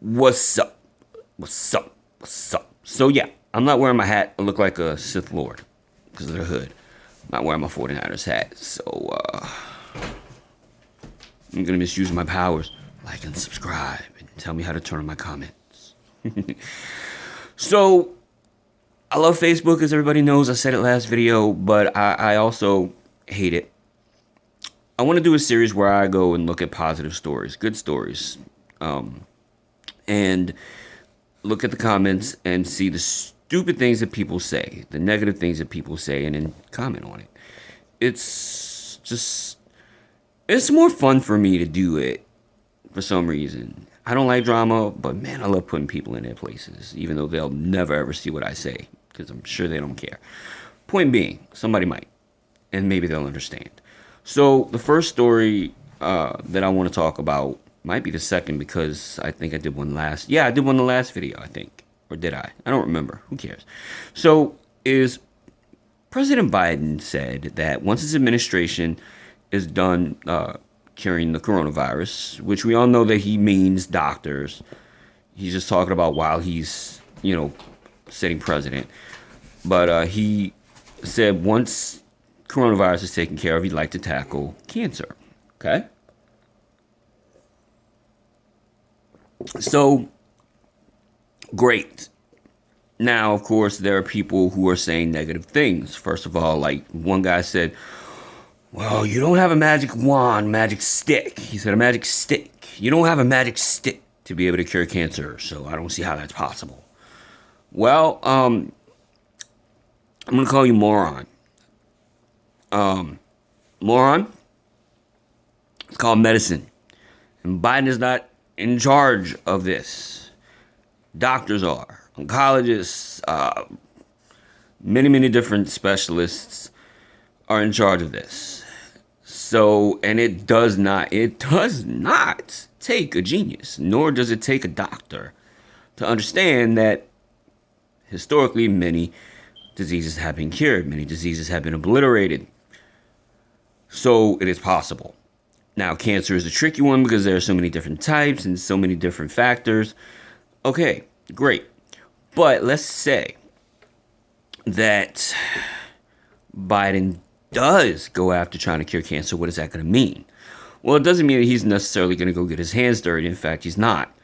What's up? What's up? What's up? So yeah, I'm not wearing my hat. I look like a Sith Lord because of the hood. I'm not wearing my 49ers hat. So I'm gonna misuse my powers. Like and subscribe and tell me how to turn on my comments. So I love Facebook, as everybody knows. I said it last video, but I also hate it. I want to do a series where I go and look at positive stories, good stories, and look at the comments and see the stupid things that people say, the negative things that people say, and then comment on it. It's more fun for me to do it for some reason. I don't like drama, but man, I love putting people in their places, even though they'll never ever see what I say, because I'm sure they don't care. Point being, somebody might, and maybe they'll understand. So the first story that I want to talk about might be the second, because I think I did one last. Yeah, I did one in the last video, I think. Or did I? I don't remember. Who cares? So is President Biden said that once his administration is done curing the coronavirus, which we all know that he means doctors. He's just talking about while he's, sitting president. But he said once coronavirus is taken care of, he'd like to tackle cancer. Okay? So, great. Now, of course, there are people who are saying negative things. First of all, like one guy said, well, you don't have a magic wand, magic stick. He said a magic stick. You don't have a magic stick to be able to cure cancer, so I don't see how that's possible. Well, I'm going to call you moron. Moron? It's called medicine. And Biden is not in charge of this. Doctors are. Oncologists, many, many different specialists are in charge of this. So, and it does not take a genius, nor does it take a doctor to understand that historically many diseases have been cured, many diseases have been obliterated. So it is possible. Now, cancer is a tricky one because there are so many different types and so many different factors. Okay, great. But let's say that Biden does go after trying to cure cancer. What is that going to mean? Well, it doesn't mean that he's necessarily going to go get his hands dirty. In fact, he's not.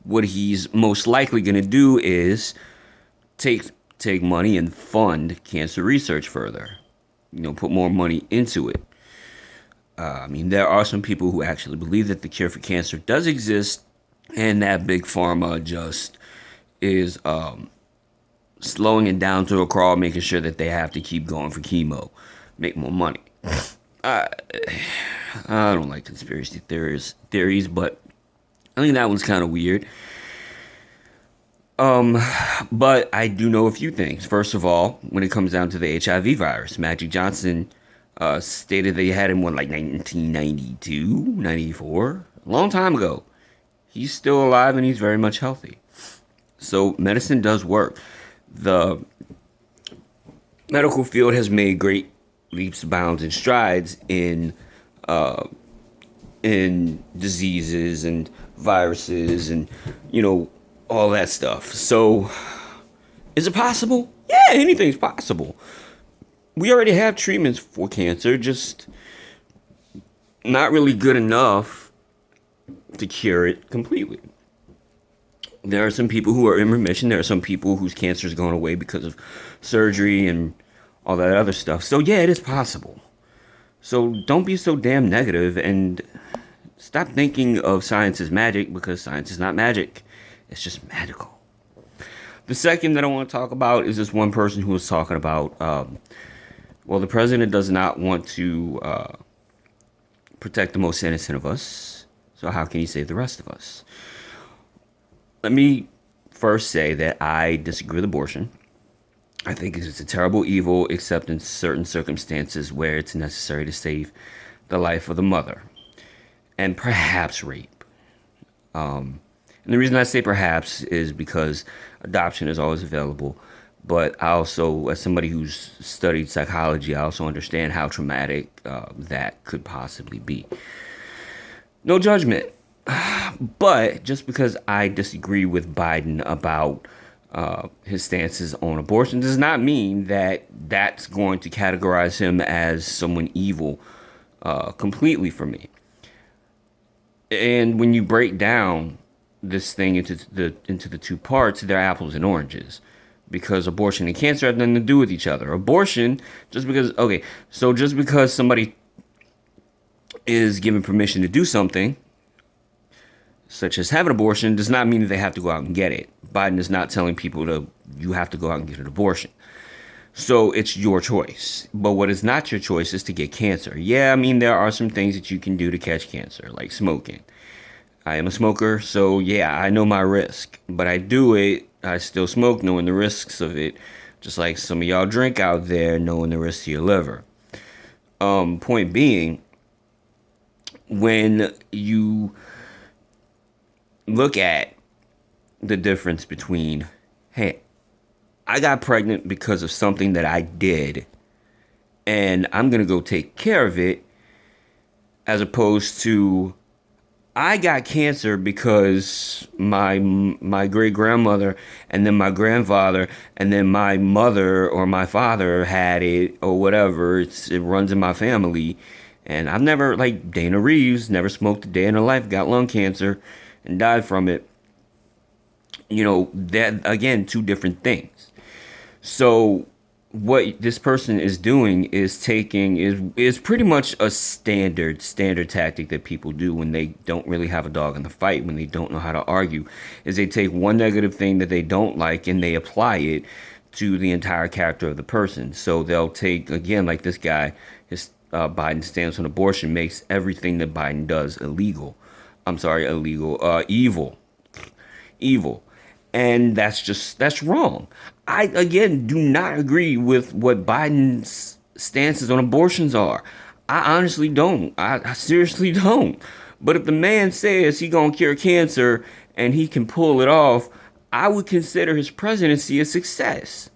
What he's most likely going to do is take money and fund cancer research further. Put more money into it. There are some people who actually believe that the cure for cancer does exist, and that big pharma just is slowing it down to a crawl, making sure that they have to keep going for chemo, make more money. I don't like conspiracy theories, but I think that one's kind of weird. But I do know a few things. First of all, when it comes down to the HIV virus, Magic Johnson stated they had him, 1992, 94? A long time ago. He's still alive and he's very much healthy. So medicine does work. The medical field has made great leaps, bounds, and strides in diseases and viruses and, all that stuff. So is it possible? Yeah, anything's possible. We already have treatments for cancer, just not really good enough to cure it completely. There are some people who are in remission. There are some people whose cancer is going away because of surgery and all that other stuff. So yeah, it is possible. So don't be so damn negative and stop thinking of science as magic, because science is not magic. It's just magical. The second that I want to talk about is this one person who was talking about, the president does not want to protect the most innocent of us. So how can he save the rest of us? Let me first say that I disagree with abortion. I think it's a terrible evil, except in certain circumstances where it's necessary to save the life of the mother. And perhaps rape. And the reason I say perhaps is because adoption is always available. But I also, as somebody who's studied psychology, I also understand how traumatic that could possibly be. No judgment. But just because I disagree with Biden about his stances on abortion does not mean that that's going to categorize him as someone evil completely for me. And when you break down this thing into the two parts, they're apples and oranges. Because abortion and cancer have nothing to do with each other. Abortion, just because somebody is given permission to do something, such as have an abortion, does not mean that they have to go out and get it. Biden is not telling people you have to go out and get an abortion. So it's your choice. But what is not your choice is to get cancer. Yeah, I mean, there are some things that you can do to catch cancer, like smoking. I am a smoker, so yeah, I know my risk. But I do it, I still smoke knowing the risks of it. Just like some of y'all drink out there knowing the risks to your liver. Point being, when you look at the difference between, hey, I got pregnant because of something that I did, and I'm going to go take care of it, as opposed to I got cancer because my great grandmother and then my grandfather and then my mother or my father had it or whatever. It runs in my family, and I've never, like Dana Reeves, never smoked a day in her life, got lung cancer, and died from it. That again, two different things. So what this person is doing is pretty much a standard tactic that people do when they don't really have a dog in the fight, when they don't know how to argue, is they take one negative thing that they don't like and they apply it to the entire character of the person. So they'll take, again, like this guy, his Biden's stance on abortion makes everything that Biden does illegal. I'm sorry, illegal, evil. And that's wrong. I, again, do not agree with what Biden's stances on abortions are. I honestly don't. I seriously don't. But if the man says he gonna cure cancer and he can pull it off, I would consider his presidency a success.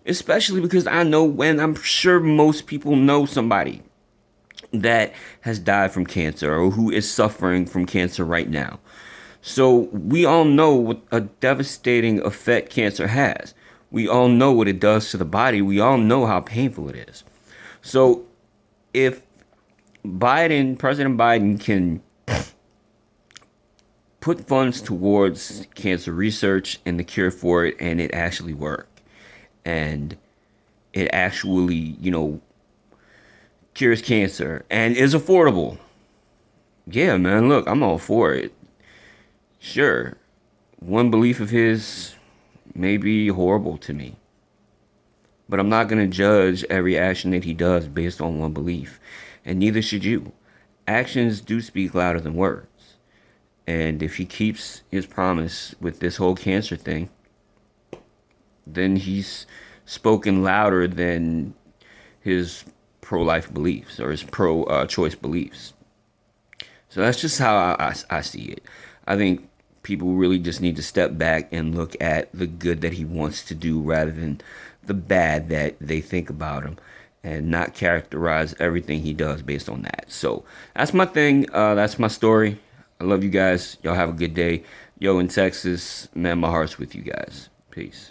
Especially because I know, and I'm sure most people know somebody that has died from cancer or who is suffering from cancer right now. So we all know what a devastating effect cancer has. We all know what it does to the body. We all know how painful it is. So if President Biden can put funds towards cancer research and the cure for it, and it actually work, and it actually, cures cancer and is affordable. Yeah, man, look, I'm all for it. Sure, one belief of his may be horrible to me, but I'm not going to judge every action that he does based on one belief, and neither should you. Actions do speak louder than words, and if he keeps his promise with this whole cancer thing, then he's spoken louder than his pro-life beliefs or his pro-choice beliefs. So that's just how I see it. I think people really just need to step back and look at the good that he wants to do rather than the bad that they think about him, and not characterize everything he does based on that. So that's my thing. That's my story. I love you guys. Y'all have a good day. Yo, in Texas, man, my heart's with you guys. Peace.